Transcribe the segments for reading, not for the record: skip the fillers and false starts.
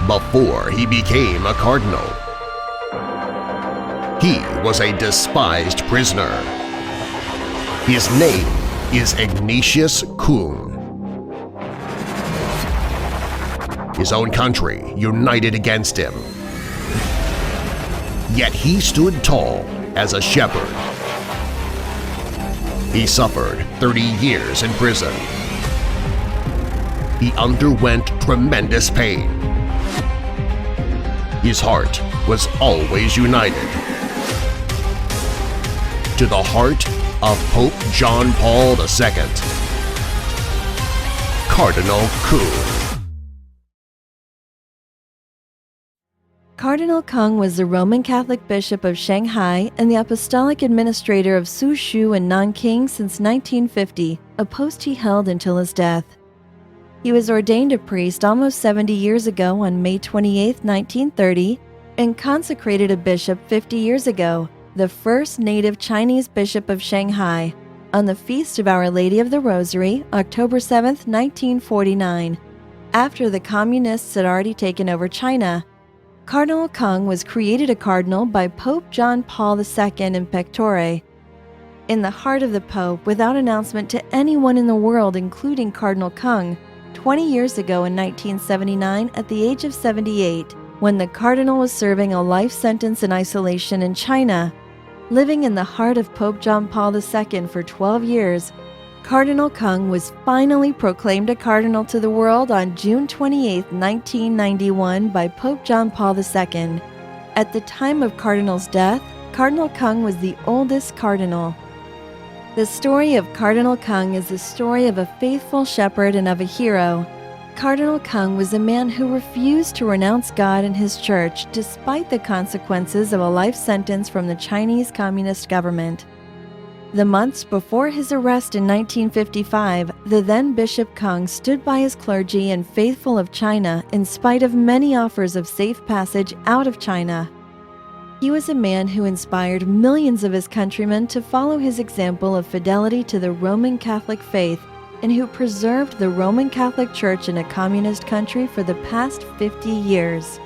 before he became a cardinal. He was a despised prisoner. His name is Ignatius Cong. His own country united against him. Yet he stood tall as a shepherd. He suffered 30 years in prison. He underwent tremendous pain. His heart was always united. To the heart of Pope John Paul II, Cardinal Cong. Cardinal Cong was the Roman Catholic Bishop of Shanghai and the Apostolic Administrator of Suzhou and Nanking since 1950, a post he held until his death. He was ordained a priest almost 70 years ago on May 28, 1930, and consecrated a bishop 50 years ago, the first native Chinese bishop of Shanghai, on the Feast of Our Lady of the Rosary, October 7, 1949, after the Communists had already taken over China. Cardinal Cong was created a cardinal by Pope John Paul II in Pectore. In the heart of the Pope, without announcement to anyone in the world, including Cardinal Cong, 20 years ago in 1979 at the age of 78, when the cardinal was serving a life sentence in isolation in China. Living in the heart of Pope John Paul II for 12 years, Cardinal Cong was finally proclaimed a cardinal to the world on June 28, 1991 by Pope John Paul II. At the time of Cardinal's death, Cardinal Cong was the oldest cardinal. The story of Cardinal Cong is the story of a faithful shepherd and of a hero. Cardinal Cong was a man who refused to renounce God and his church despite the consequences of a life sentence from the Chinese Communist government. The months before his arrest in 1955, the then Bishop Cong stood by his clergy and faithful of China in spite of many offers of safe passage out of China. He was a man who inspired millions of his countrymen to follow his example of fidelity to the Roman Catholic faith and who preserved the Roman Catholic Church in a communist country for the past 50 years.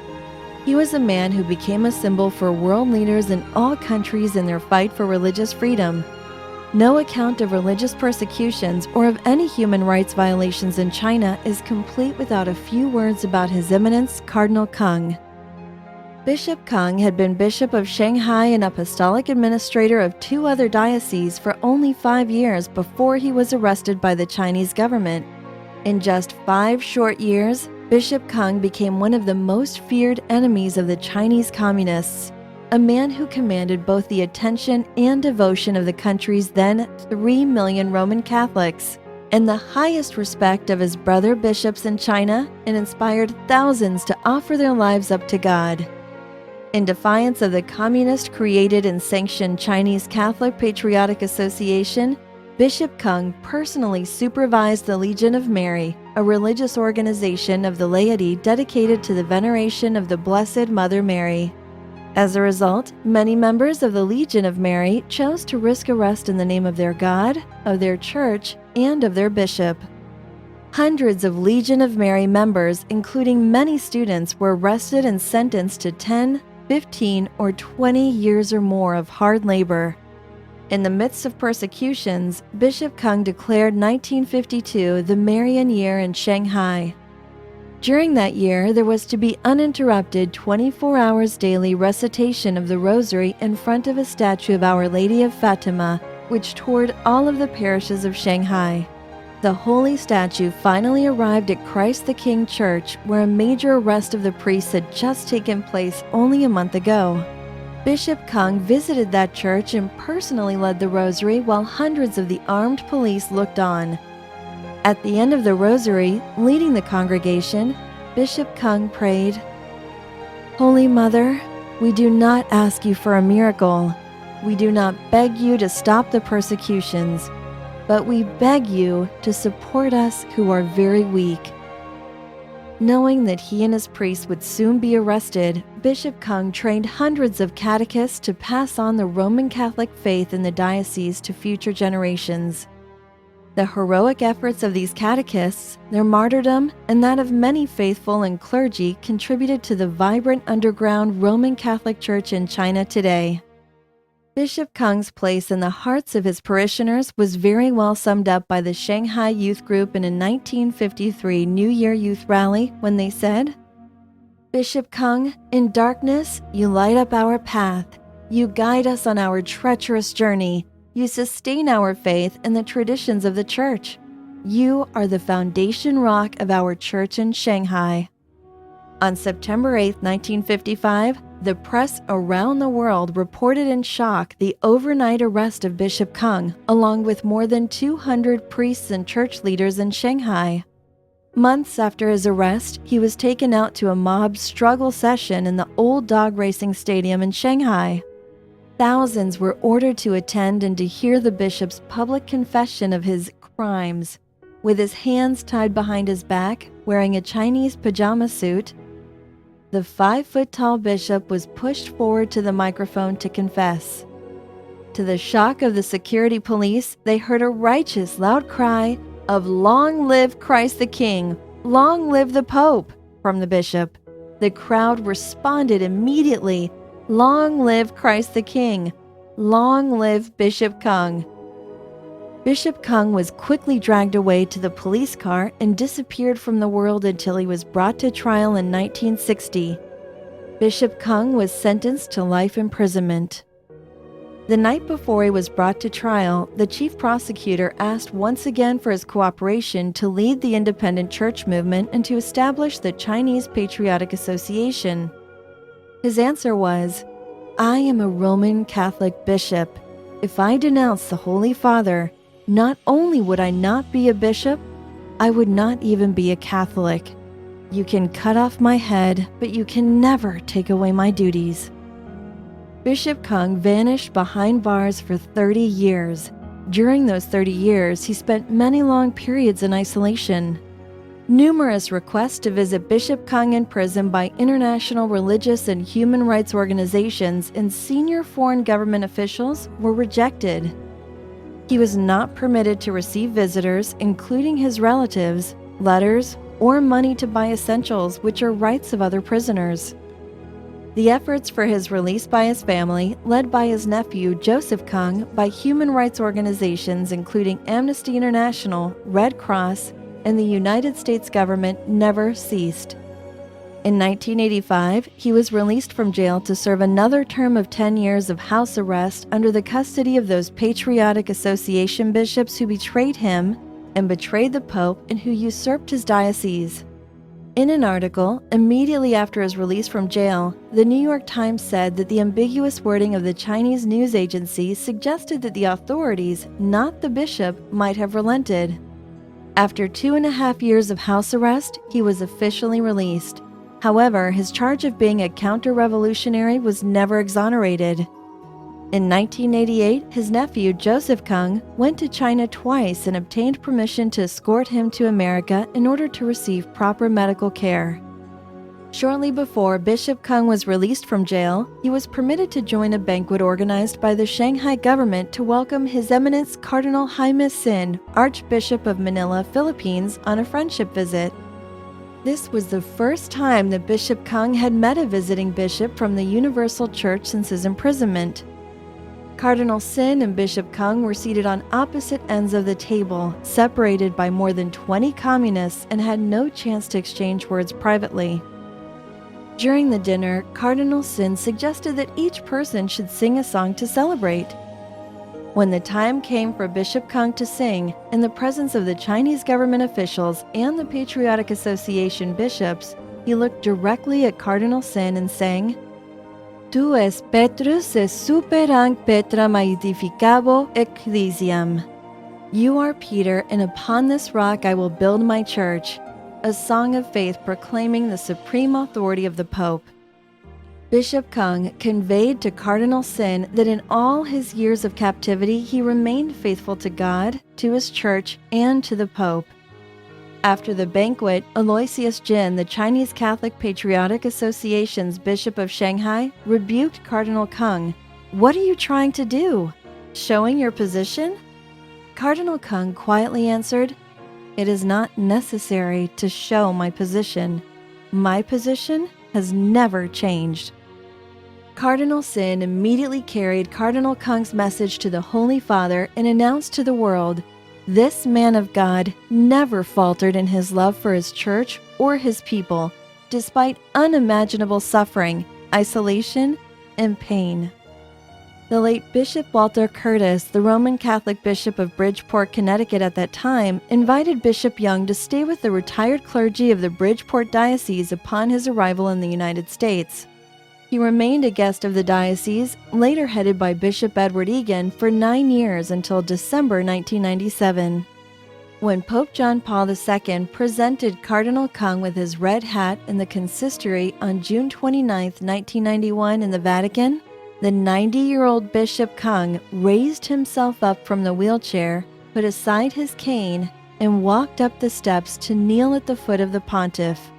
He was a man who became a symbol for world leaders in all countries in their fight for religious freedom. No account of religious persecutions or of any human rights violations in China is complete without a few words about His Eminence Cardinal Cong. Bishop Cong had been Bishop of Shanghai and Apostolic Administrator of 2 other dioceses for only 5 years before he was arrested by the Chinese government. In just 5 short years, Bishop Cong became one of the most feared enemies of the Chinese Communists, a man who commanded both the attention and devotion of the country's then 3 million Roman Catholics, and the highest respect of his brother bishops in China, and inspired thousands to offer their lives up to God. In defiance of the communist-created and sanctioned Chinese Catholic Patriotic Association, Bishop Cong personally supervised the Legion of Mary, a religious organization of the laity dedicated to the veneration of the Blessed Mother Mary. As a result, many members of the Legion of Mary chose to risk arrest in the name of their God, of their church, and of their bishop. Hundreds of Legion of Mary members, including many students, were arrested and sentenced to 10, 15, or 20 years or more of hard labor. In the midst of persecutions, Bishop Cong declared 1952 the Marian Year in Shanghai. During that year, there was to be uninterrupted 24 hours daily recitation of the Rosary in front of a statue of Our Lady of Fatima, which toured all of the parishes of Shanghai. The holy statue finally arrived at Christ the King Church, where a major arrest of the priests had just taken place only a month ago. Bishop Cong visited that church and personally led the Rosary while hundreds of the armed police looked on. At the end of the Rosary, leading the congregation, Bishop Cong prayed, "Holy Mother, we do not ask you for a miracle. We do not beg you to stop the persecutions, but we beg you to support us who are very weak." Knowing that he and his priests would soon be arrested, Bishop Cong trained hundreds of catechists to pass on the Roman Catholic faith in the diocese to future generations. The heroic efforts of these catechists, their martyrdom, and that of many faithful and clergy contributed to the vibrant underground Roman Catholic Church in China today. Bishop Cong's place in the hearts of his parishioners was very well summed up by the Shanghai Youth Group in a 1953 New Year Youth Rally when they said, "Bishop Cong, in darkness you light up our path. You guide us on our treacherous journey. You sustain our faith and the traditions of the Church. You are the foundation rock of our church in Shanghai." On September 8, 1955, the press around the world reported in shock the overnight arrest of Bishop Cong, along with more than 200 priests and church leaders in Shanghai. Months after his arrest, he was taken out to a mob struggle session in the old dog racing stadium in Shanghai. Thousands were ordered to attend and to hear the bishop's public confession of his crimes. With his hands tied behind his back, wearing a Chinese pajama suit, the 5-foot-tall bishop was pushed forward to the microphone to confess. To the shock of the security police, they heard a righteous, loud cry of "Long live Christ the King! Long live the Pope!" from the bishop. The crowd responded immediately, "Long live Christ the King! Long live Bishop Cong!" Bishop Cong was quickly dragged away to the police car and disappeared from the world until he was brought to trial in 1960. Bishop Cong was sentenced to life imprisonment. The night before he was brought to trial, the chief prosecutor asked once again for his cooperation to lead the independent church movement and to establish the Chinese Patriotic Association. His answer was, "I am a Roman Catholic bishop. If I denounce the Holy Father, not only would I not be a bishop, I would not even be a Catholic. You can cut off my head, but you can never take away my duties." Bishop Cong vanished behind bars for 30 years. During those 30 years, he spent many long periods in isolation. Numerous requests to visit Bishop Cong in prison by international religious and human rights organizations and senior foreign government officials were rejected. He was not permitted to receive visitors, including his relatives, letters, or money to buy essentials, which are rights of other prisoners. The efforts for his release by his family, led by his nephew Joseph Cong, by human rights organizations including Amnesty International, Red Cross, and the United States government never ceased. In 1985, he was released from jail to serve another term of 10 years of house arrest under the custody of those Patriotic Association bishops who betrayed him and betrayed the Pope and who usurped his diocese. In an article, immediately after his release from jail, the New York Times said that the ambiguous wording of the Chinese news agency suggested that the authorities, not the bishop, might have relented. After 2.5 years of house arrest, he was officially released. However, his charge of being a counter-revolutionary was never exonerated. In 1988, his nephew Joseph Cong went to China twice and obtained permission to escort him to America in order to receive proper medical care. Shortly before Bishop Cong was released from jail, he was permitted to join a banquet organized by the Shanghai government to welcome His Eminence Cardinal Jaime Sin, Archbishop of Manila, Philippines, on a friendship visit. This was the first time that Bishop Cong had met a visiting bishop from the Universal Church since his imprisonment. Cardinal Sin and Bishop Cong were seated on opposite ends of the table, separated by more than 20 communists, and had no chance to exchange words privately. During the dinner, Cardinal Sin suggested that each person should sing a song to celebrate. When the time came for Bishop Cong to sing, in the presence of the Chinese government officials and the Patriotic Association bishops, he looked directly at Cardinal Sin and sang, "Tu es Petrus et superang Petram aedificabo ecclesiam." You are Peter, and upon this rock I will build my church, a song of faith proclaiming the supreme authority of the Pope. Bishop Cong conveyed to Cardinal Sin that in all his years of captivity he remained faithful to God, to his church, and to the Pope. After the banquet, Aloysius Jin, the Chinese Catholic Patriotic Association's Bishop of Shanghai, rebuked Cardinal Cong. "What are you trying to do? Showing your position?" Cardinal Cong quietly answered, "It is not necessary to show my position. My position has never changed." Cardinal Sin immediately carried Cardinal Cong's message to the Holy Father and announced to the world, this man of God never faltered in his love for his church or his people, despite unimaginable suffering, isolation, and pain. The late Bishop Walter Curtis, the Roman Catholic Bishop of Bridgeport, Connecticut at that time, invited Bishop Young to stay with the retired clergy of the Bridgeport Diocese upon his arrival in the United States. He remained a guest of the diocese, later headed by Bishop Edward Egan, for 9 years until December 1997. When Pope John Paul II presented Cardinal Cong with his red hat in the consistory on June 29, 1991 in the Vatican, the 90-year-old Bishop Cong raised himself up from the wheelchair, put aside his cane, and walked up the steps to kneel at the foot of the pontiff.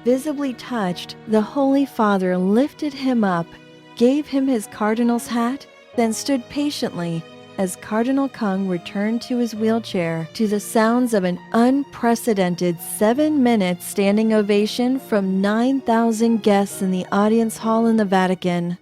Visibly touched, the Holy Father lifted him up, gave him his cardinal's hat, then stood patiently as Cardinal Cong returned to his wheelchair to the sounds of an unprecedented 7-minute standing ovation from 9,000 guests in the audience hall in the Vatican.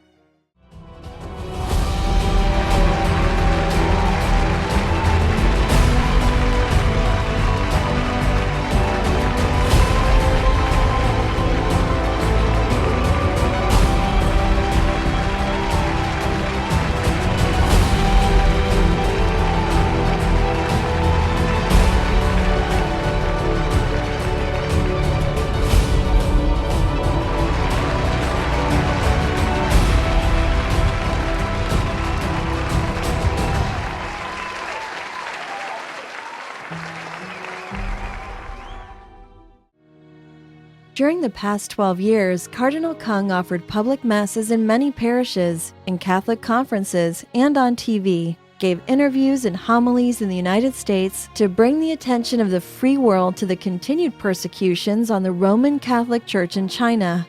During the past 12 years, Cardinal Cong offered public masses in many parishes, in Catholic conferences, and on TV, gave interviews and homilies in the United States to bring the attention of the free world to the continued persecutions on the Roman Catholic Church in China.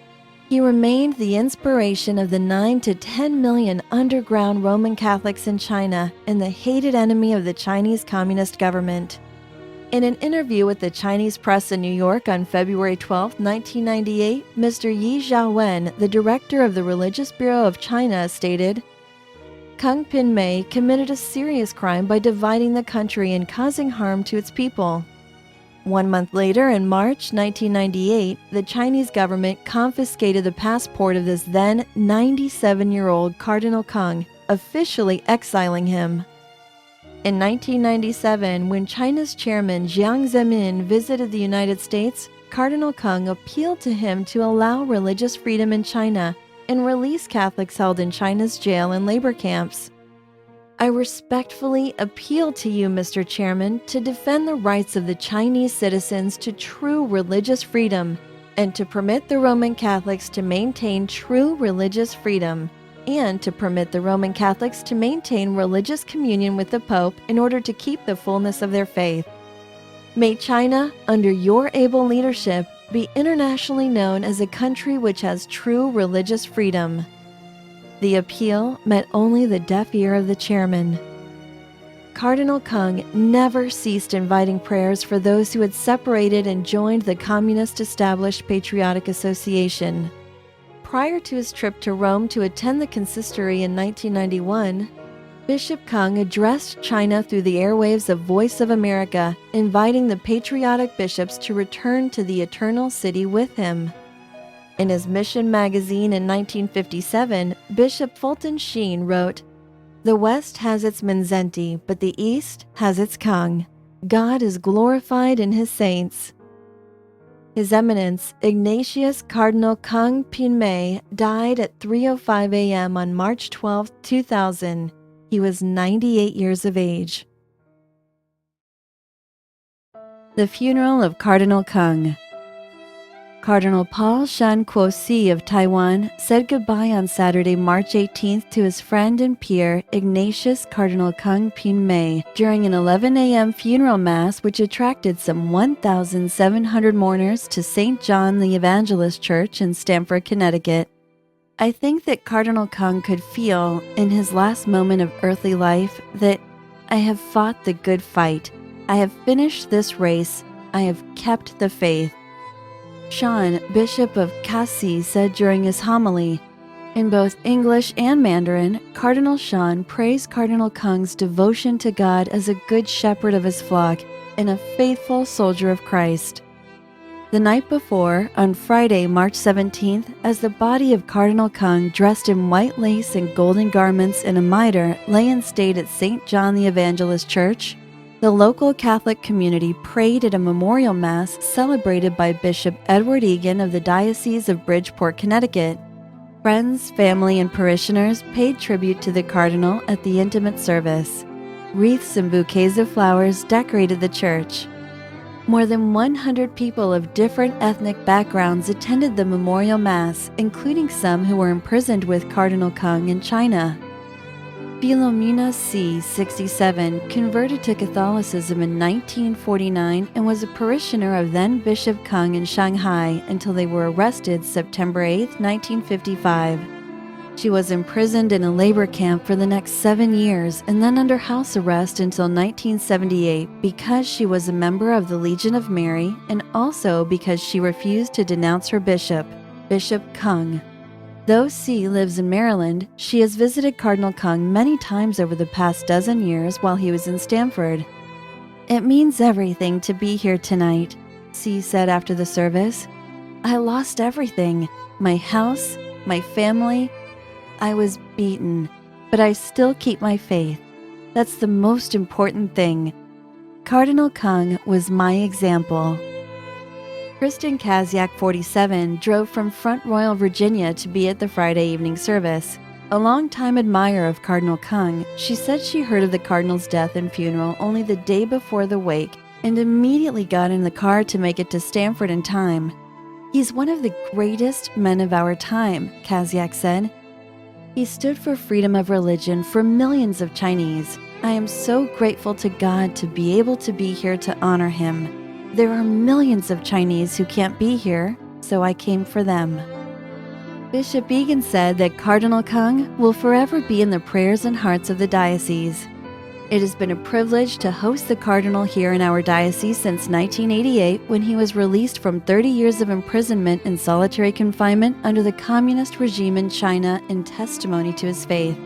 He remained the inspiration of the 9 to 10 million underground Roman Catholics in China and the hated enemy of the Chinese Communist government. In an interview with the Chinese press in New York on February 12, 1998, Mr. Yi Zhaowen, the director of the Religious Bureau of China, stated, "Cong pin-mei committed a serious crime by dividing the country and causing harm to its people." 1 month later, in March 1998, the Chinese government confiscated the passport of this then 97-year-old Cardinal Cong, officially exiling him. In 1997, when China's chairman Jiang Zemin visited the United States, Cardinal Cong appealed to him to allow religious freedom in China and release Catholics held in China's jail and labor camps. "I respectfully appeal to you, Mr. Chairman, to defend the rights of the Chinese citizens to true religious freedom and to permit the Roman Catholics to maintain true religious freedom, and to permit the Roman Catholics to maintain religious communion with the Pope in order to keep the fullness of their faith. May China, under your able leadership, be internationally known as a country which has true religious freedom." The appeal met only the deaf ear of the chairman. Cardinal Cong never ceased inviting prayers for those who had separated and joined the communist-established Patriotic Association. Prior to his trip to Rome to attend the consistory in 1991, Bishop Cong addressed China through the airwaves of Voice of America, inviting the patriotic bishops to return to the Eternal City with him. In his Mission magazine in 1957, Bishop Fulton Sheen wrote, "The West has its Minzenti, but the East has its Cong. God is glorified in his saints." His Eminence, Ignatius Cardinal Cong pin-mei, died at 3:05 a.m. on March 12, 2000. He was 98 years of age. The funeral of Cardinal Cong. Cardinal Paul Shan Kuo-si of Taiwan said goodbye on Saturday, March 18th to his friend and peer, Ignatius Cardinal Cong pin-mei, during an 11 a.m. funeral mass which attracted some 1,700 mourners to St. John the Evangelist Church in Stamford, Connecticut. "I think that Cardinal Cong could feel, in his last moment of earthly life, that I have fought the good fight. I have finished this race. I have kept the faith. Shan, Bishop of Kasi, said during his homily, in both English and Mandarin, Cardinal Shan praised Cardinal Cong's devotion to God as a good shepherd of his flock and a faithful soldier of Christ. The night before, on Friday, March 17th, as the body of Cardinal Cong, dressed in white lace and golden garments and a mitre, lay in state at St. John the Evangelist Church, the local Catholic community prayed at a memorial mass celebrated by Bishop Edward Egan of the Diocese of Bridgeport, Connecticut. Friends, family, and parishioners paid tribute to the Cardinal at the intimate service. Wreaths and bouquets of flowers decorated the church. More than 100 people of different ethnic backgrounds attended the memorial mass, including some who were imprisoned with Cardinal Cong in China. Philomena C., 67, converted to Catholicism in 1949 and was a parishioner of then-Bishop Cong in Shanghai until they were arrested September 8, 1955. She was imprisoned in a labor camp for the next 7 years and then under house arrest until 1978 because she was a member of the Legion of Mary and also because she refused to denounce her bishop, Bishop Cong. Though C. lives in Maryland, she has visited Cardinal Cong many times over the past dozen years while he was in Stamford. It means everything to be here tonight, C. said after the service. I lost everything, my house, my family. I was beaten, but I still keep my faith. That's the most important thing. Cardinal Cong was my example. Kristen Kaziak, 47, drove from Front Royal, Virginia to be at the Friday evening service. A longtime admirer of Cardinal Cong, she said she heard of the Cardinal's death and funeral only the day before the wake and immediately got in the car to make it to Stamford in time. He's one of the greatest men of our time, Kaziak said. He stood for freedom of religion for millions of Chinese. I am so grateful to God to be able to be here to honor him. There are millions of Chinese who can't be here, so I came for them. Bishop Egan said that Cardinal Cong will forever be in the prayers and hearts of the diocese. It has been a privilege to host the Cardinal here in our diocese since 1988 when he was released from 30 years of imprisonment in solitary confinement under the communist regime in China in testimony to his faith.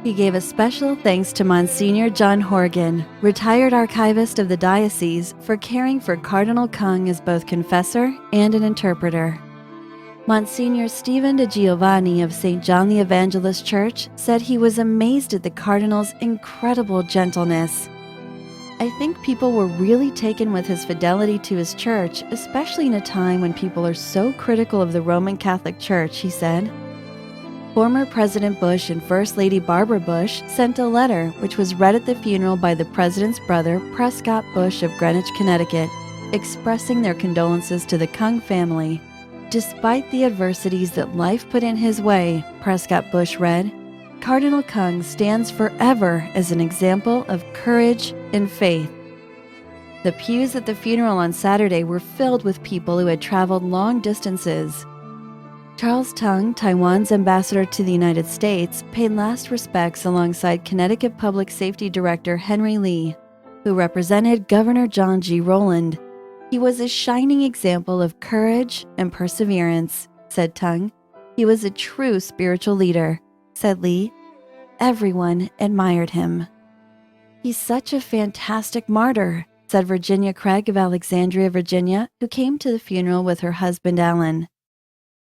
He gave a special thanks to Monsignor John Horgan, retired archivist of the diocese, for caring for Cardinal Cong as both confessor and an interpreter. Monsignor Stephen de Giovanni of St. John the Evangelist Church said he was amazed at the Cardinal's incredible gentleness. I think people were really taken with his fidelity to his church, especially in a time when people are so critical of the Roman Catholic Church, he said. Former President Bush and First Lady Barbara Bush sent a letter which was read at the funeral by the president's brother, Prescott Bush of Greenwich, Connecticut, expressing their condolences to the Cong family. Despite the adversities that life put in his way, Prescott Bush read, Cardinal Cong stands forever as an example of courage and faith. The pews at the funeral on Saturday were filled with people who had traveled long distances. Charles Tung, Taiwan's ambassador to the United States, paid last respects alongside Connecticut Public Safety Director Henry Lee, who represented Governor John G. Rowland. He was a shining example of courage and perseverance, said Tung. He was a true spiritual leader, said Lee. Everyone admired him. He's such a fantastic martyr, said Virginia Craig of Alexandria, Virginia, who came to the funeral with her husband Alan.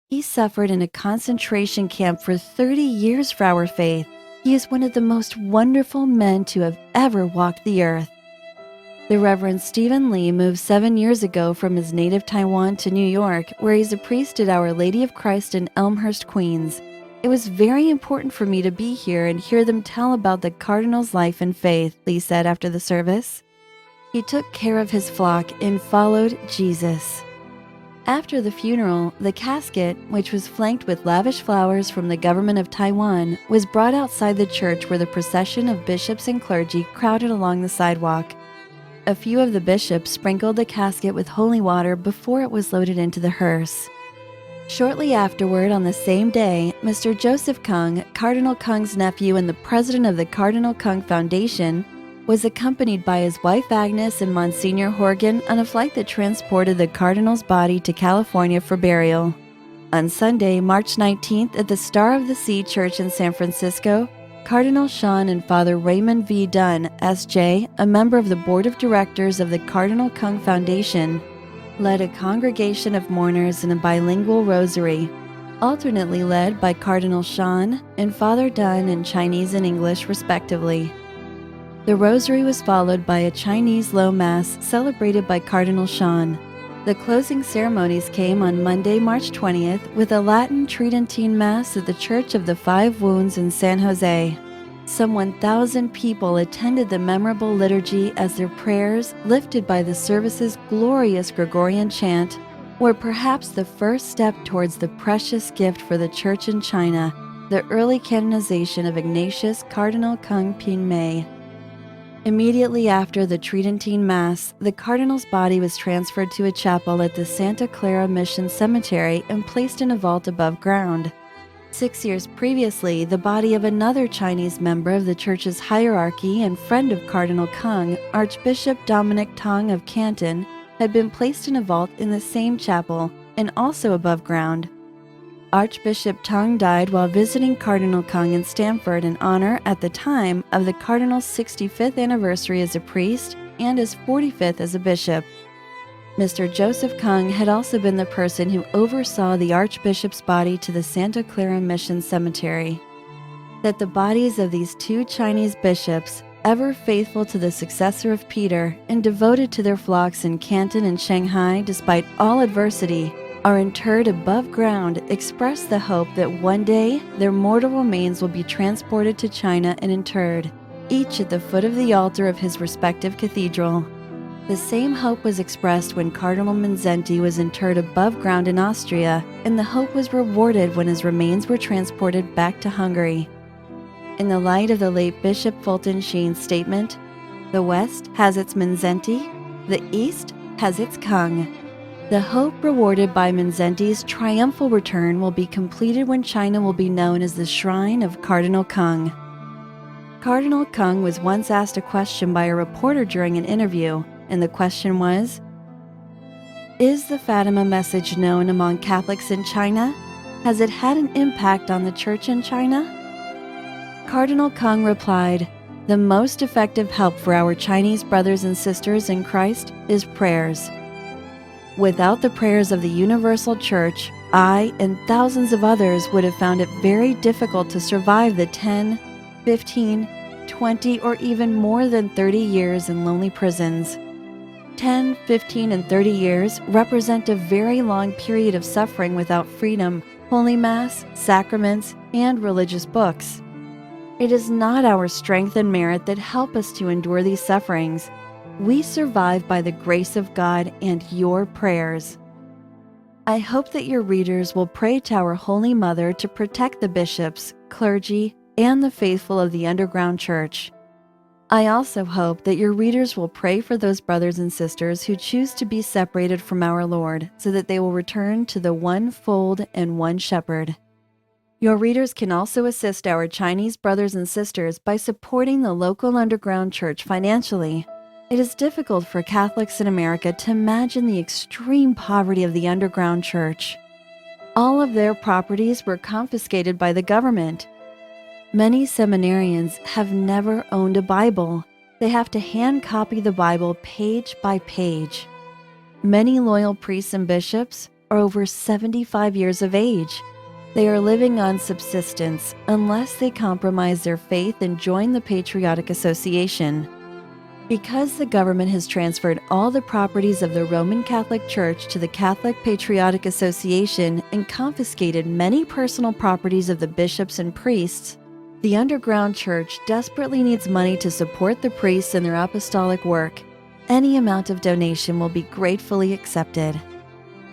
He suffered in a concentration camp for 30 years for our faith. He is one of the most wonderful men to have ever walked the earth. The Reverend Stephen Lee moved 7 years ago from his native Taiwan to New York, where he's a priest at Our Lady of Christ in Elmhurst, Queens. It was very important for me to be here and hear them tell about the Cardinal's life and faith, Lee said after the service. He took care of his flock and followed Jesus. After the funeral, the casket, which was flanked with lavish flowers from the government of Taiwan, was brought outside the church where the procession of bishops and clergy crowded along the sidewalk. A few of the bishops sprinkled the casket with holy water before it was loaded into the hearse. Shortly afterward, on the same day, Mr. Joseph Cong, Cardinal Cong's nephew and the president of the Cardinal Cong Foundation, was accompanied by his wife Agnes and Monsignor Horgan on a flight that transported the Cardinal's body to California for burial. On Sunday, March 19th, at the Star of the Sea Church in San Francisco, Cardinal Sean and Father Raymond V. Dunn, S.J., a member of the Board of Directors of the Cardinal Cong Foundation, led a congregation of mourners in a bilingual rosary, alternately led by Cardinal Sean and Father Dunn in Chinese and English, respectively. The rosary was followed by a Chinese low mass celebrated by Cardinal Sean. The closing ceremonies came on Monday, March 20th, with a Latin Tridentine Mass at the Church of the Five Wounds in San Jose. Some 1,000 people attended the memorable liturgy as their prayers, lifted by the service's glorious Gregorian chant, were perhaps the first step towards the precious gift for the Church in China, the early canonization of Ignatius Cardinal Cong pin-mei. Immediately after the Tridentine Mass, the Cardinal's body was transferred to a chapel at the Santa Clara Mission Cemetery and placed in a vault above ground. 6 years previously, the body of another Chinese member of the Church's hierarchy and friend of Cardinal Cong, Archbishop Dominic Tong of Canton, had been placed in a vault in the same chapel and also above ground. Archbishop Tong died while visiting Cardinal Cong in Stanford in honor, at the time, of the Cardinal's 65th anniversary as a priest and his 45th as a bishop. Mr. Joseph Cong had also been the person who oversaw the Archbishop's body to the Santa Clara Mission Cemetery. That the bodies of these two Chinese bishops, ever faithful to the successor of Peter and devoted to their flocks in Canton and Shanghai despite all adversity, are interred above ground express the hope that one day their mortal remains will be transported to China and interred, each at the foot of the altar of his respective cathedral. The same hope was expressed when Cardinal Mindszenty was interred above ground in Austria, and the hope was rewarded when his remains were transported back to Hungary. In the light of the late Bishop Fulton Sheen's statement, "The West has its Mindszenty, the East has its Cong." The hope rewarded by Mindszenty's triumphal return will be completed when China will be known as the Shrine of Cardinal Cong. Cardinal Cong was once asked a question by a reporter during an interview, and the question was, "Is the Fatima message known among Catholics in China? Has it had an impact on the Church in China?" Cardinal Cong replied, "The most effective help for our Chinese brothers and sisters in Christ is prayers. Without the prayers of the Universal Church, I and thousands of others would have found it very difficult to survive the 10, 15, 20, or even more than 30 years in lonely prisons. 10, 15, and 30 years represent a very long period of suffering without freedom, Holy Mass, sacraments, and religious books. It is not our strength and merit that help us to endure these sufferings. We survive by the grace of God and your prayers." I hope that your readers will pray to our Holy Mother to protect the bishops, clergy, and the faithful of the underground church. I also hope that your readers will pray for those brothers and sisters who choose to be separated from our Lord, so that they will return to the one fold and one shepherd. Your readers can also assist our Chinese brothers and sisters by supporting the local underground church financially. It is difficult for Catholics in America to imagine the extreme poverty of the underground church. All of their properties were confiscated by the government. Many seminarians have never owned a Bible. They have to hand copy the Bible page by page. Many loyal priests and bishops are over 75 years of age. They are living on subsistence unless they compromise their faith and join the Patriotic Association. Because the government has transferred all the properties of the Roman Catholic Church to the Catholic Patriotic Association and confiscated many personal properties of the bishops and priests, the underground church desperately needs money to support the priests in their apostolic work. Any amount of donation will be gratefully accepted.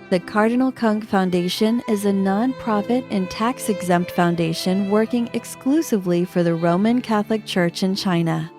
The Cardinal Cong Foundation is a non-profit and tax-exempt foundation working exclusively for the Roman Catholic Church in China.